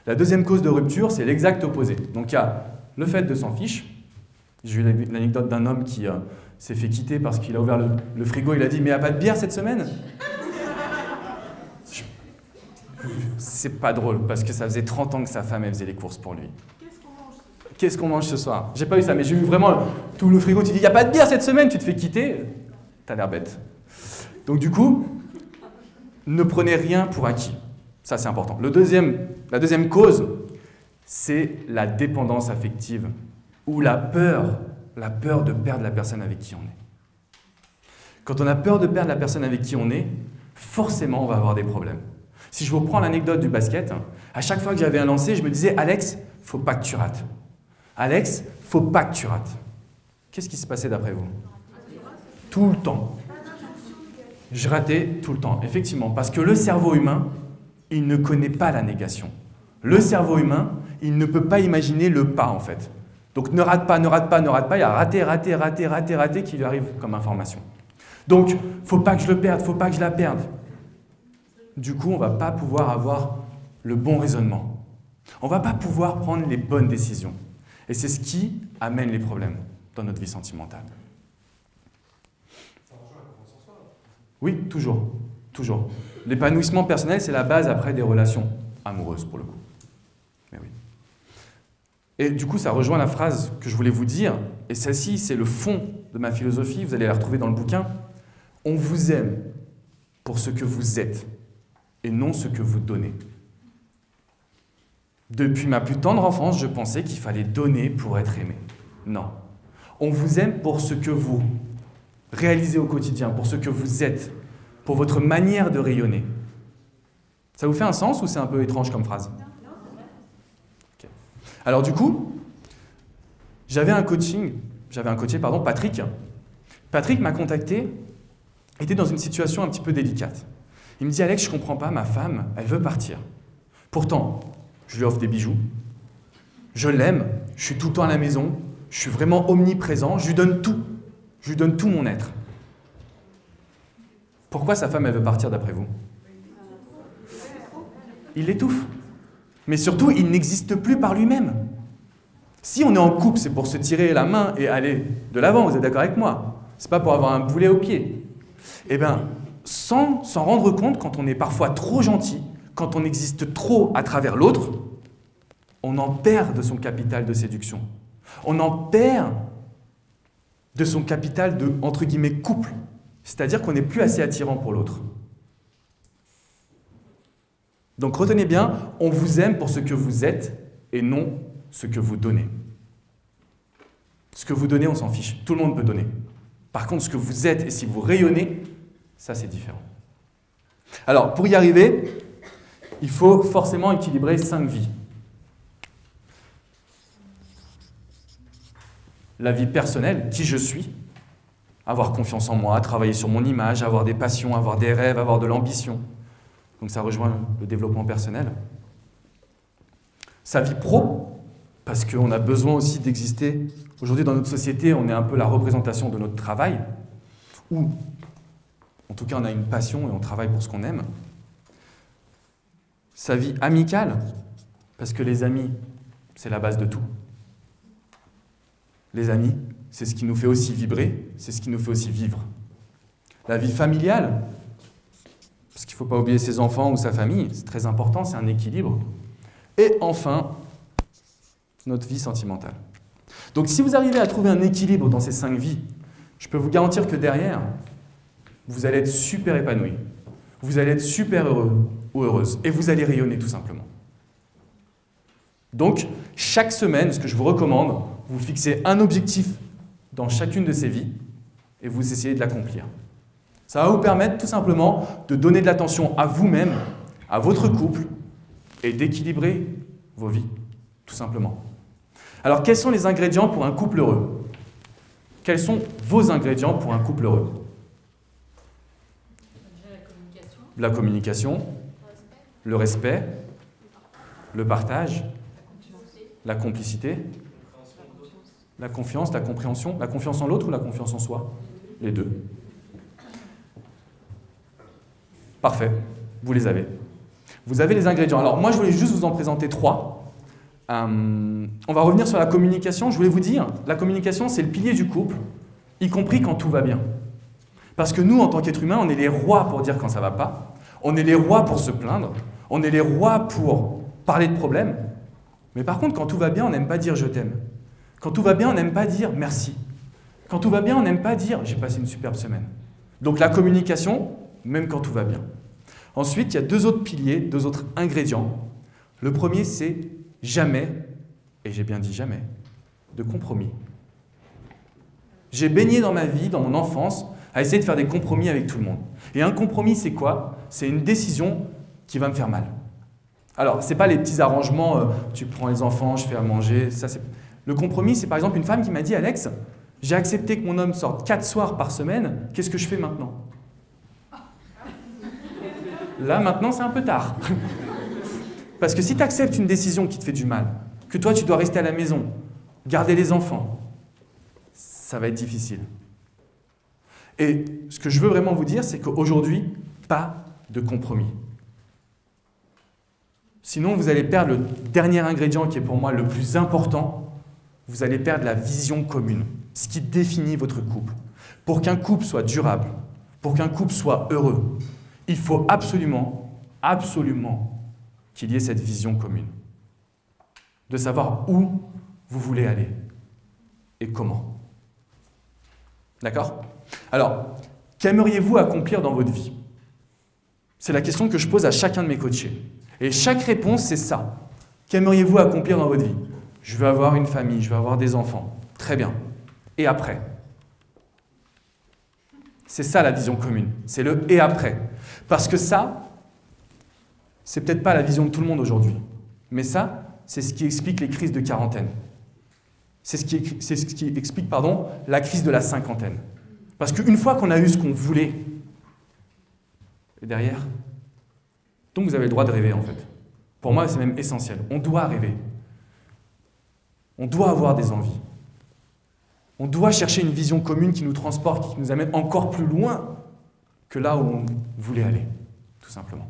La deuxième cause de rupture, c'est l'exact opposé. Donc il y a le fait de s'en fiche. J'ai eu l'anecdote d'un homme qui s'est fait quitter parce qu'il a ouvert le frigo, il a dit « Mais il n'y a pas de bière cette semaine ?» C'est pas drôle, parce que ça faisait 30 ans que sa femme elle faisait les courses pour lui. Qu'est-ce qu'on mange ce soir? J'ai pas eu ça, mais j'ai eu vraiment tout le frigo. Tu dis « Il n'y a pas de bière cette semaine ?» Tu te fais quitter, t'as l'air bête. Donc du coup, ne prenez rien pour acquis. Ça, c'est important. La deuxième cause, c'est la dépendance affective ou la peur de perdre la personne avec qui on est. Quand on a peur de perdre la personne avec qui on est, forcément, on va avoir des problèmes. Si je vous reprends l'anecdote du basket, à chaque fois que j'avais un lancer, je me disais « Alex, faut pas que tu rates. Alex, faut pas que tu rates. » Qu'est-ce qui se passait d'après vous? Tout le temps. Je ratais tout le temps, effectivement, parce que le cerveau humain, il ne connaît pas la négation. Le cerveau humain, il ne peut pas imaginer le pas, en fait. Donc ne rate pas, ne rate pas, ne rate pas, il y a raté qui lui arrive comme information. Donc, faut pas que je le perde, faut pas que je la perde. Du coup, on ne va pas pouvoir avoir le bon raisonnement. On ne va pas pouvoir prendre les bonnes décisions. Et c'est ce qui amène les problèmes dans notre vie sentimentale. Ça rejoint la confiance en soi. Oui, toujours. Toujours. L'épanouissement personnel, c'est la base après des relations amoureuses, pour le coup. Mais oui. Et du coup, ça rejoint la phrase que je voulais vous dire. Et celle-ci, c'est le fond de ma philosophie. Vous allez la retrouver dans le bouquin. On vous aime pour ce que vous êtes et non ce que vous donnez. Depuis ma plus tendre enfance, je pensais qu'il fallait donner pour être aimé. Non. On vous aime pour ce que vous réalisez au quotidien, pour ce que vous êtes, pour votre manière de rayonner. Ça vous fait un sens ou c'est un peu étrange comme phrase? Okay. Alors du coup, j'avais un coaché, Patrick. Patrick m'a contacté, était dans une situation un petit peu délicate. Il me dit « Alex, je ne comprends pas, ma femme, elle veut partir. Pourtant, je lui offre des bijoux, je l'aime, je suis tout le temps à la maison, je suis vraiment omniprésent, je lui donne tout mon être. Pourquoi sa femme, elle veut partir d'après vous? Il l'étouffe. Mais surtout, il n'existe plus par lui-même. Si on est en couple, c'est pour se tirer la main et aller de l'avant, vous êtes d'accord avec moi? C'est pas pour avoir un boulet au pied. Eh bien, sans s'en rendre compte, quand on est parfois trop gentil, quand on existe trop à travers l'autre, on en perd de son capital de séduction. On en perd de son capital de, entre guillemets, couple. C'est-à-dire qu'on n'est plus assez attirant pour l'autre. Donc retenez bien, on vous aime pour ce que vous êtes et non ce que vous donnez. Ce que vous donnez, on s'en fiche. Tout le monde peut donner. Par contre, ce que vous êtes et si vous rayonnez, ça c'est différent. Alors, pour y arriver, il faut forcément équilibrer 5 vies. La vie personnelle, qui je suis, avoir confiance en moi, travailler sur mon image, avoir des passions, avoir des rêves, avoir de l'ambition. Donc ça rejoint le développement personnel. Sa vie pro, parce qu'on a besoin aussi d'exister. Aujourd'hui, dans notre société, on est un peu la représentation de notre travail, ou en tout cas, on a une passion et on travaille pour ce qu'on aime. Sa vie amicale, parce que les amis, c'est la base de tout. Les amis, c'est ce qui nous fait aussi vibrer, c'est ce qui nous fait aussi vivre. La vie familiale, parce qu'il ne faut pas oublier ses enfants ou sa famille, c'est très important, c'est un équilibre. Et enfin, notre vie sentimentale. Donc si vous arrivez à trouver un équilibre dans ces 5 vies, je peux vous garantir que derrière, vous allez être super épanoui, vous allez être super heureux ou heureuse, et vous allez rayonner tout simplement. Donc, chaque semaine, ce que je vous recommande, vous fixez un objectif dans chacune de ces vies et vous essayez de l'accomplir. Ça va vous permettre tout simplement de donner de l'attention à vous-même, à votre couple et d'équilibrer vos vies, tout simplement. Alors, quels sont les ingrédients pour un couple heureux? Quels sont vos ingrédients pour un couple heureux? La communication, le respect, le partage, la complicité, la confiance, la compréhension, la confiance en l'autre ou la confiance en soi? Les deux. Parfait, vous les avez. Vous avez les ingrédients. Alors moi, je voulais juste vous en présenter 3. On va revenir sur la communication. Je voulais vous dire, la communication, c'est le pilier du couple, y compris quand tout va bien. Parce que nous, en tant qu'êtres humains, on est les rois pour dire quand ça ne va pas. On est les rois pour se plaindre. On est les rois pour parler de problèmes. Mais par contre, quand tout va bien, on n'aime pas dire « je t'aime ». Quand tout va bien, on n'aime pas dire « merci ». Quand tout va bien, on n'aime pas dire « j'ai passé une superbe semaine ». Donc la communication, même quand tout va bien. Ensuite, il y a 2 autres piliers, 2 autres ingrédients. Le premier, c'est jamais, et j'ai bien dit jamais, de compromis. J'ai baigné dans ma vie, dans mon enfance, à essayer de faire des compromis avec tout le monde. Et un compromis, c'est quoi? C'est une décision qui va me faire mal. Alors, ce n'est pas les petits arrangements, tu prends les enfants, je fais à manger, ça c'est... Le compromis, c'est par exemple une femme qui m'a dit « Alex, j'ai accepté que mon homme sorte 4 soirs par semaine, qu'est-ce que je fais maintenant ?» Là, maintenant, c'est un peu tard. Parce que si tu acceptes une décision qui te fait du mal, que toi, tu dois rester à la maison, garder les enfants, ça va être difficile. Et ce que je veux vraiment vous dire, c'est qu'aujourd'hui, pas de compromis. Sinon, vous allez perdre le dernier ingrédient qui est pour moi le plus important. Vous allez perdre la vision commune, ce qui définit votre couple. Pour qu'un couple soit durable, pour qu'un couple soit heureux, il faut absolument, absolument qu'il y ait cette vision commune. De savoir où vous voulez aller et comment. D'accord? Alors, qu'aimeriez-vous accomplir dans votre vie? C'est la question que je pose à chacun de mes coachés. Et chaque réponse, c'est ça. Qu'aimeriez-vous accomplir dans votre vie? Je veux avoir une famille, je veux avoir des enfants. Très bien. Et après? C'est ça la vision commune. C'est le « et après ». Parce que ça, c'est peut-être pas la vision de tout le monde aujourd'hui. Mais ça, c'est ce qui explique les crises de quarantaine. C'est ce qui explique la crise de la cinquantaine. Parce qu'une fois qu'on a eu ce qu'on voulait, et derrière, donc vous avez le droit de rêver en fait. Pour moi, c'est même essentiel. On doit rêver. On doit avoir des envies. On doit chercher une vision commune qui nous transporte, qui nous amène encore plus loin que là où on voulait aller, tout simplement.